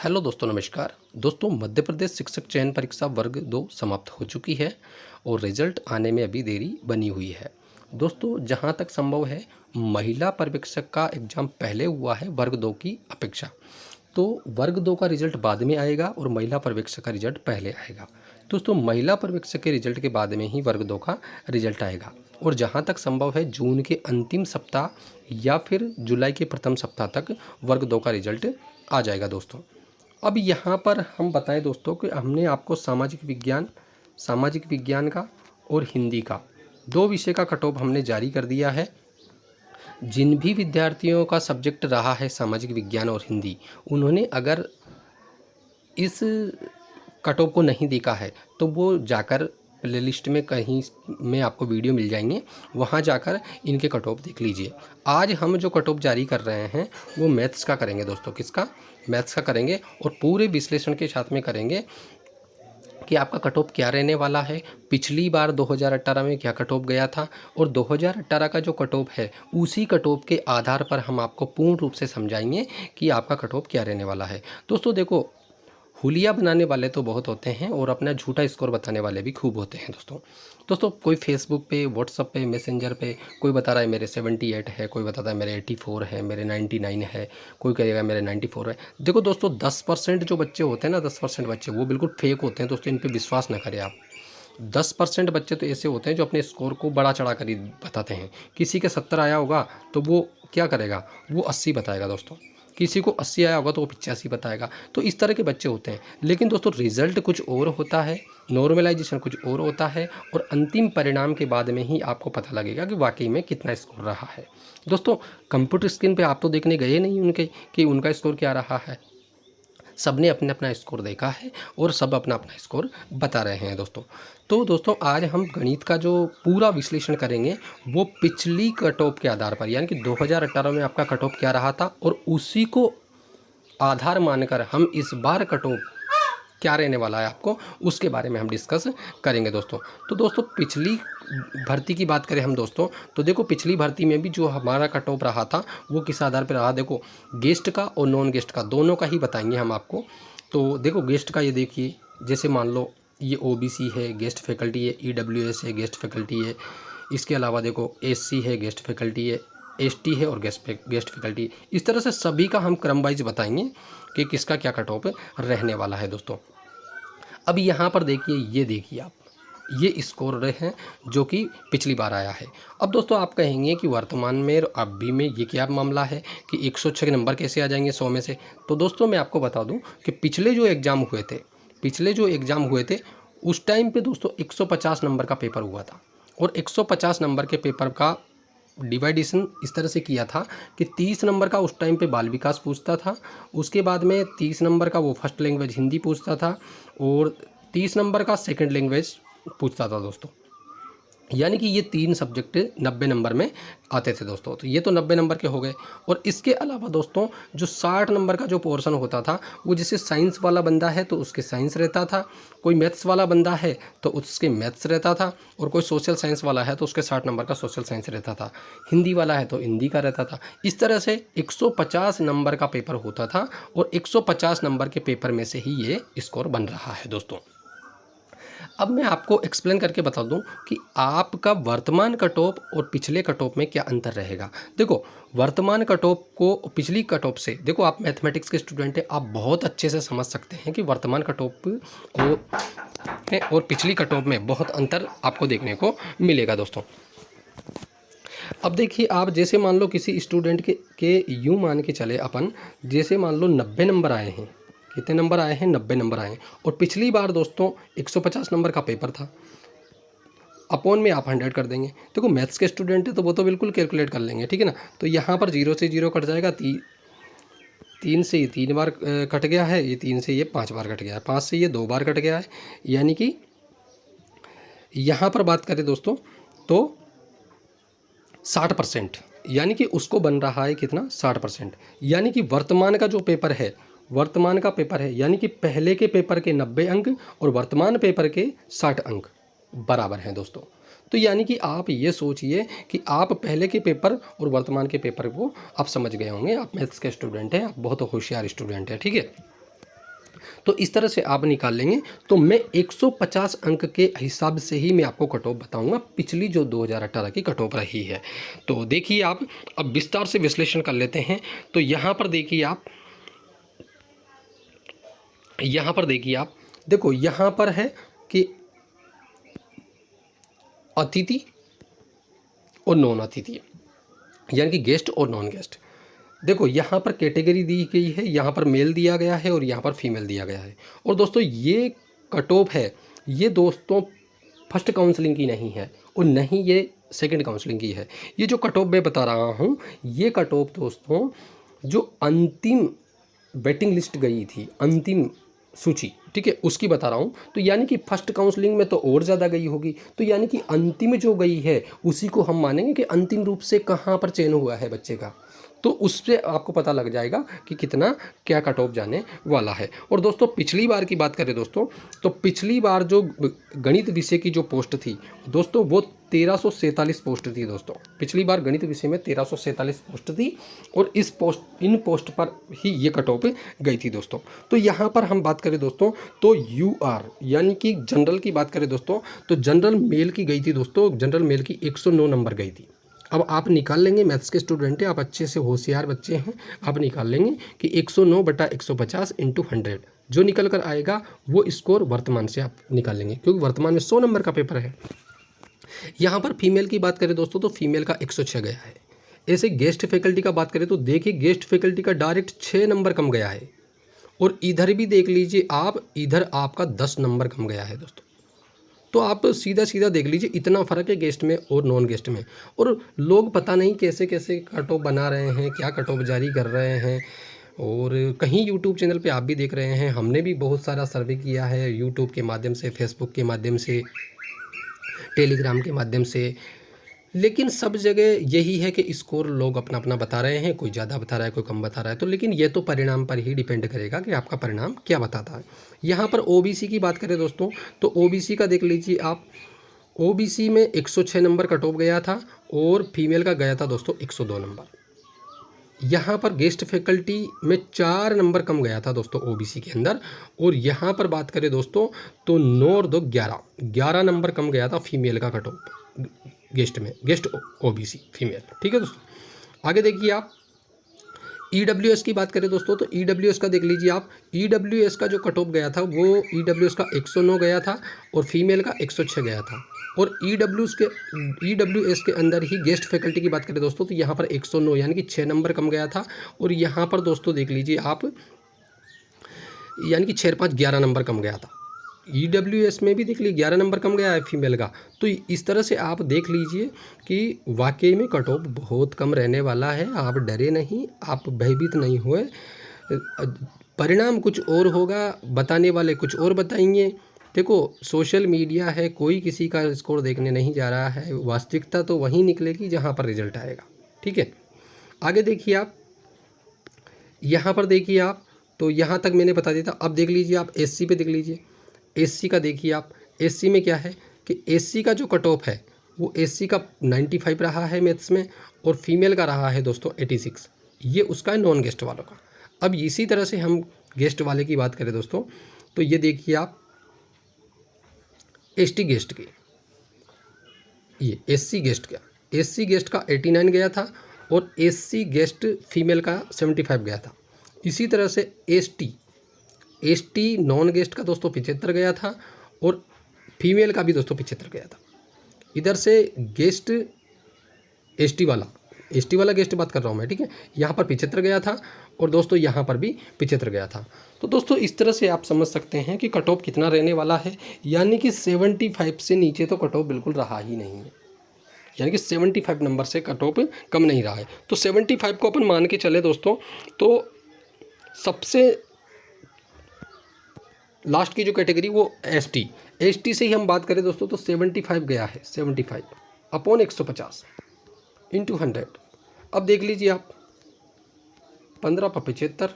Hello दोस्तों, नमस्कार दोस्तों। मध्य प्रदेश शिक्षक चयन परीक्षा वर्ग 2 समाप्त हो चुकी है और रिजल्ट आने में अभी देरी बनी हुई है। दोस्तों, जहां तक संभव है महिला पर्यवेक्षक का एग्ज़ाम पहले हुआ है वर्ग 2 की अपेक्षा। तो वर्ग 2 का रिजल्ट बाद में आएगा और महिला पर्यवेक्षक का रिजल्ट पहले आएगा। दोस्तों, महिला पर्यवेक्षक के रिजल्ट के बाद में ही वर्ग 2 का रिजल्ट आएगा और जहां तक संभव है जून के अंतिम सप्ताह या फिर जुलाई के प्रथम सप्ताह तक वर्ग 2 का रिजल्ट आ जाएगा दोस्तों। अब यहाँ पर हम बताएं दोस्तों कि हमने आपको सामाजिक विज्ञान का और हिंदी का 2 विषय का कट ऑफ हमने जारी कर दिया है। जिन भी विद्यार्थियों का सब्जेक्ट रहा है सामाजिक विज्ञान और हिंदी, उन्होंने अगर इस कट ऑफ को नहीं देखा है तो वो जाकर प्लेलिस्ट में कहीं में आपको वीडियो मिल जाएंगे, वहाँ जाकर इनके कट ऑफ देख लीजिए। आज हम जो कट ऑफ जारी कर रहे हैं वो मैथ्स का करेंगे दोस्तों। किसका? मैथ्स का करेंगे और पूरे विश्लेषण के साथ में करेंगे कि आपका कट ऑफ क्या रहने वाला है, पिछली बार 2018 में क्या कट ऑफ गया था और 2018 का जो कट ऑफ है उसी कट ऑफ के आधार पर हम आपको पूर्ण रूप से समझाएंगे कि आपका कट ऑफ क्या रहने वाला है। दोस्तों देखो, हुलिया बनाने वाले तो बहुत होते हैं और अपना झूठा स्कोर बताने वाले भी खूब होते हैं दोस्तों कोई फेसबुक पे, व्हाट्सअप पे, मैसेंजर पे कोई बता रहा है मेरे 78 है, कोई बताता है मेरे 84 है, मेरे 99 है, कोई कहेगा मेरे 94 है। देखो दोस्तों, 10% जो बच्चे होते हैं ना, 10% बच्चे वो बिल्कुल फेक होते हैं दोस्तों। इन पर विश्वास ना करें आप। 10% बच्चे तो ऐसे होते हैं जो अपने स्कोर को बड़ा चढ़ा कर ही बताते हैं। किसी के 70 आया होगा तो वो क्या करेगा, वो 80 बताएगा दोस्तों। किसी को 80 आया होगा तो वो 85 बताएगा। तो इस तरह के बच्चे होते हैं। लेकिन दोस्तों रिजल्ट कुछ और होता है, नॉर्मलाइजेशन कुछ और होता है और अंतिम परिणाम के बाद में ही आपको पता लगेगा कि वाकई में कितना स्कोर रहा है। दोस्तों, कंप्यूटर स्क्रीन पे आप तो देखने गए नहीं उनके कि उनका स्कोर क्या रहा है। सबने अपने अपना स्कोर देखा है और सब अपना अपना स्कोर बता रहे हैं दोस्तों। तो दोस्तों आज हम गणित का जो पूरा विश्लेषण करेंगे वो पिछली कट ऑफ के आधार पर, यानी कि 2018 में आपका कट ऑफ क्या रहा था और उसी को आधार मानकर हम इस बार कट ऑफ क्या रहने वाला है आपको, उसके बारे में हम डिस्कस करेंगे दोस्तों। तो दोस्तों पिछली भर्ती की बात करें हम दोस्तों, तो देखो पिछली भर्ती में भी जो हमारा कट ऑफ रहा था वो किस आधार पर रहा। देखो, गेस्ट का और नॉन गेस्ट का दोनों का ही बताएंगे हम आपको। तो देखो गेस्ट का ये देखिए, जैसे मान लो ये OBC है, गेस्ट फैकल्टी है, EWS है, गेस्ट फैकल्टी है। इसके अलावा देखो SC है, गेस्ट फैकल्टी है, ST है और गेस्ट फैकल्टी। इस तरह से सभी का हम क्रम वाइज बताएंगे कि किसका क्या कट ऑफ रहने वाला है दोस्तों। अब यहाँ पर देखिए, ये देखिए आप, ये स्कोर रहे हैं जो कि पिछली बार आया है। अब दोस्तों आप कहेंगे कि वर्तमान में और अभी में ये क्या मामला है कि 106 नंबर कैसे आ जाएंगे 100 में से। तो दोस्तों मैं आपको बता दूं कि पिछले जो एग्ज़ाम हुए थे उस टाइम पे दोस्तों 150 नंबर का पेपर हुआ था और 150 नंबर के पेपर का डिवाइडेशन इस तरह से किया था कि 30 नंबर का उस टाइम पे बाल विकास पूछता था, उसके बाद में 30 नंबर का वो फर्स्ट लैंग्वेज हिंदी पूछता था और 30 नंबर का सेकंड लैंग्वेज पूछता था दोस्तों। यानी कि ये 3 सब्जेक्ट 90 नंबर में आते थे दोस्तों। तो ये तो 90 नंबर के हो गए और इसके अलावा दोस्तों जो 60 नंबर का जो पोर्शन होता था वो, जैसे साइंस वाला बंदा है तो उसके साइंस रहता था, कोई मैथ्स वाला बंदा है तो उसके मैथ्स रहता था और कोई सोशल साइंस वाला है तो उसके 60 नंबर का सोशल साइंस रहता था, हिंदी वाला है तो हिंदी का रहता था। इस तरह से 150 नंबर का पेपर होता था और 150 नंबर के पेपर में से ही ये स्कोर बन रहा है दोस्तों। अब मैं आपको एक्सप्लेन करके बता दूं कि आपका वर्तमान कट ऑफ और पिछले कट ऑफ में क्या अंतर रहेगा। देखो, वर्तमान कट ऑफ को पिछली कट ऑफ से, देखो आप मैथमेटिक्स के स्टूडेंट हैं, आप बहुत अच्छे से समझ सकते हैं कि वर्तमान कट ऑफ को और पिछली कट ऑफ में बहुत अंतर आपको देखने को मिलेगा दोस्तों। अब देखिए, आप जैसे मान लो किसी स्टूडेंट के यूँ मान के चले अपन, जैसे मान लो 90 नंबर आए हैं, कितने नंबर आए हैं, 90 नंबर आए हैं और पिछली बार दोस्तों 150 नंबर का पेपर था, अपॉन में आप 100 कर देंगे। देखो मैथ्स के स्टूडेंट है तो वो तो बिल्कुल कैलकुलेट कर लेंगे, ठीक है ना। तो यहाँ पर 0 से 0 कट जाएगा, 3 से ये 3 बार कट गया है, ये 3 से ये 5 बार कट गया है, 5 से ये 2 बार कट गया है। यानी कि यहाँ पर बात करें दोस्तों तो 60%, यानी कि उसको बन रहा है कितना, 60%। यानी कि वर्तमान का जो पेपर है, वर्तमान का पेपर है, यानी कि पहले के पेपर के 90 अंक और वर्तमान पेपर के 60 अंक बराबर हैं दोस्तों। तो यानी कि आप ये सोचिए कि आप पहले के पेपर और वर्तमान के पेपर को आप समझ गए होंगे। आप मैथ्स के स्टूडेंट हैं, आप बहुत होशियार स्टूडेंट हैं, ठीक है। तो इस तरह से आप निकाल लेंगे। तो मैं 150 अंक के हिसाब से ही मैं आपको कट ऑफ बताऊंगा, पिछली जो 2018 की कट ऑफ रही है। तो देखिए आप अब विस्तार से विश्लेषण कर लेते हैं। तो यहाँ पर देखिए आप देखो यहाँ पर है कि अतिथि और नॉन अतिथि, यानी कि गेस्ट और नॉन गेस्ट। देखो यहाँ पर कैटेगरी दी गई है, यहाँ पर मेल दिया गया है और यहाँ पर फीमेल दिया गया है। और दोस्तों ये कट ऑफ है, ये दोस्तों फर्स्ट काउंसलिंग की नहीं है और नहीं ये सेकंड काउंसलिंग की है। ये जो कट ऑफ मैं बता रहा हूँ, ये कट ऑफ दोस्तों जो अंतिम वेटिंग लिस्ट गई थी, अंतिम सूची, ठीक है, उसकी बता रहा हूँ। तो यानी कि फर्स्ट काउंसलिंग में तो और ज़्यादा गई होगी, तो यानी कि अंतिम जो गई है उसी को हम मानेंगे कि अंतिम रूप से कहाँ पर चयन हुआ है बच्चे का। तो उससे आपको पता लग जाएगा कि कितना क्या कट ऑफ जाने वाला है। और दोस्तों पिछली बार की बात करें दोस्तों, तो पिछली बार जो गणित विषय की जो पोस्ट थी दोस्तों, वो 1347 पोस्ट थी दोस्तों। पिछली बार गणित विषय में 1347 पोस्ट थी और इन पोस्ट पर ही ये कट ऑफ गई थी दोस्तों। तो यहाँ पर हम बात करें दोस्तों, तो UR यानी कि जनरल की बात करें दोस्तों, तो जनरल मेल की गई थी दोस्तों, जनरल मेल की 109 नंबर गई थी। अब आप निकाल लेंगे, मैथ्स के स्टूडेंट हैं आप, अच्छे से होशियार बच्चे हैं, आप निकाल लेंगे कि 109 बटा 150 इंटू 100 जो निकल कर आएगा वो स्कोर वर्तमान से आप निकाल लेंगे, क्योंकि वर्तमान में 100 नंबर का पेपर है। यहाँ पर फीमेल की बात करें दोस्तों, तो फीमेल का 106 गया है। ऐसे गेस्ट फैकल्टी का बात करें तो देखिए गेस्ट फैकल्टी का डायरेक्ट 6 नंबर कम गया है। और इधर भी देख लीजिए आप, इधर आपका 10 नंबर कम गया है दोस्तों। तो आप सीधा सीधा देख लीजिए इतना फ़र्क है गेस्ट में और नॉन गेस्ट में। और लोग पता नहीं कैसे कैसे कट ऑफ बना रहे हैं, क्या कट ऑफ जारी कर रहे हैं। और कहीं यूट्यूब चैनल पे आप भी देख रहे हैं, हमने भी बहुत सारा सर्वे किया है यूट्यूब के माध्यम से, फेसबुक के माध्यम से, टेलीग्राम के माध्यम से, लेकिन सब जगह यही है कि स्कोर लोग अपना अपना बता रहे हैं, कोई ज़्यादा बता रहा है, कोई कम बता रहा है। तो लेकिन ये तो परिणाम पर ही डिपेंड करेगा कि आपका परिणाम क्या बताता है। यहाँ पर OBC की बात करें दोस्तों, तो OBC का देख लीजिए आप, OBC में 106 नंबर कट ऑफ गया था और फीमेल का गया था दोस्तों 102 नंबर। यहाँ पर गेस्ट फैकल्टी में 4 नंबर कम गया था दोस्तों OBC के अंदर। और यहाँ पर बात करें दोस्तों, तो 9 और 2 11 नंबर कम गया था फीमेल का कट ऑफ गेस्ट में, गेस्ट OBC फीमेल, ठीक है दोस्तों। आगे देखिए आप EWS की बात करें दोस्तों, तो EWS का देख लीजिए आप, EWS का जो कट ऑफ गया था वो EWS का 109 गया था और फीमेल का 106 गया था। और EWS के अंदर ही गेस्ट फैकल्टी की बात करें दोस्तों, तो यहाँ पर 109 यानी कि 6 नंबर कम गया था। और यहाँ पर दोस्तों देख लीजिए आप, यानी कि 6 और 5 11 नंबर कम गया था। EWS में भी देख लीजिए 11 नंबर कम गया है फीमेल का। तो इस तरह से आप देख लीजिए कि वाकई में कट ऑफ बहुत कम रहने वाला है। आप डरे नहीं, आप भयभीत नहीं हुए। परिणाम कुछ और होगा, बताने वाले कुछ और बताएंगे। देखो सोशल मीडिया है, कोई किसी का स्कोर देखने नहीं जा रहा है, वास्तविकता तो वहीं निकलेगी जहाँ पर रिजल्ट आएगा, ठीक है। आगे देखिए आप, यहाँ पर देखिए आप, तो यहाँ तक मैंने बता दिया था। अब देख लीजिए आप SC पे देख लीजिए, SC का देखिए आप, SC में क्या है कि SC का जो कट ऑफ है वो SC का 95 रहा है मैथ्स में और फीमेल का रहा है दोस्तों 86। ये उसका है नॉन गेस्ट वालों का। अब इसी तरह से हम गेस्ट वाले की बात करें दोस्तों, तो ये देखिए आप ST गेस्ट की, ये SC गेस्ट का 89 गया था और SC गेस्ट फीमेल का 75 गया था। इसी तरह से ST नॉन गेस्ट का दोस्तों 75 गया था और फीमेल का भी दोस्तों 75 गया था। इधर से गेस्ट ST वाला गेस्ट बात कर रहा हूँ मैं, ठीक है। यहाँ पर 75 गया था और दोस्तों यहाँ पर भी 75 गया था। तो दोस्तों इस तरह से आप समझ सकते हैं कि कट ऑफ कितना रहने वाला है, यानी कि 75 से नीचे तो कट ऑफ बिल्कुल रहा ही नहीं है, यानी कि 75 नंबर से कट ऑफ कम नहीं रहा है। तो 75 को अपन मान के चले दोस्तों, तो सबसे लास्ट की जो कैटेगरी वो ST से ही हम बात करें दोस्तों, तो 75 गया है, 75 अपॉन 150 इंटू 100। अब देख लीजिए आप, 15 पर 75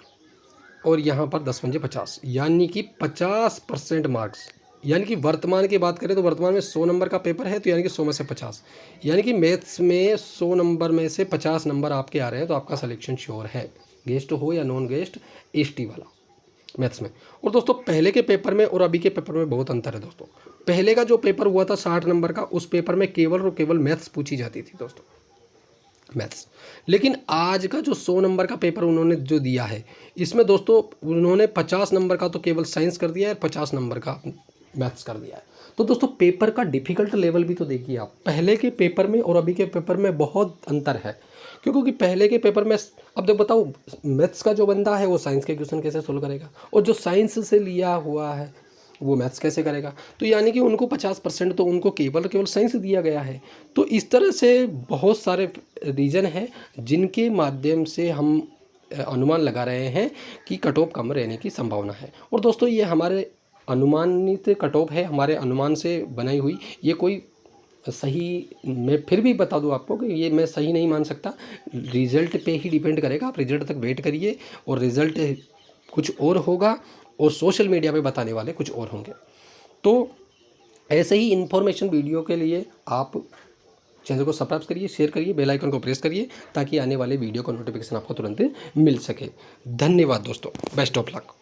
और यहाँ पर 10 पंजे 50, यानी कि 50% मार्क्स। यानी कि वर्तमान की बात करें तो वर्तमान में 100 नंबर का पेपर है, तो यानी कि 100 में से 50, यानी कि मैथ्स में 100 नंबर में से 50 नंबर आपके आ रहे हैं, तो आपका सिलेक्शन श्योर है, गेस्ट हो या नॉन गेस्ट ST वाला। मैथ्स में। और दोस्तों पहले के पेपर में और अभी के पेपर में बहुत अंतर है दोस्तों। पहले का जो पेपर हुआ था 60 नंबर का, उस पेपर में केवल और केवल मैथ्स पूछी जाती थी दोस्तों, मैथ्स। लेकिन आज का जो 100 नंबर का पेपर उन्होंने जो दिया है, इसमें दोस्तों उन्होंने 50 नंबर का तो केवल साइंस कर दिया है, 50 नंबर का मैथ्स कर दिया है। तो दोस्तों पेपर का डिफ़िकल्ट लेवल भी तो देखिए आप, पहले के पेपर में और अभी के पेपर में बहुत अंतर है। क्योंकि पहले के पेपर में अब देखो बताओ, मैथ्स का जो बंदा है वो साइंस के क्वेश्चन कैसे सोल्व करेगा, और जो साइंस से लिया हुआ है वो मैथ्स कैसे करेगा। तो यानी कि उनको 50% तो उनको केवल केवल साइंस दिया गया है। तो इस तरह से बहुत सारे रीज़न हैं जिनके माध्यम से हम अनुमान लगा रहे हैं कि कट ऑफ कम रहने की संभावना है। और दोस्तों ये हमारे अनुमानित कट ऑफ है, हमारे अनुमान से बनाई हुई, ये कोई सही, मैं फिर भी बता दूं आपको कि ये मैं सही नहीं मान सकता। रिज़ल्ट पे ही डिपेंड करेगा, आप रिज़ल्ट तक वेट करिए और रिज़ल्ट कुछ और होगा और सोशल मीडिया पे बताने वाले कुछ और होंगे। तो ऐसे ही इन्फॉर्मेशन वीडियो के लिए आप चैनल को सब्सक्राइब करिए, शेयर करिए, बेल आइकन को प्रेस करिए ताकि आने वाले वीडियो का नोटिफिकेशन आपको तुरंत मिल सके। धन्यवाद दोस्तों, बेस्ट ऑफ लक।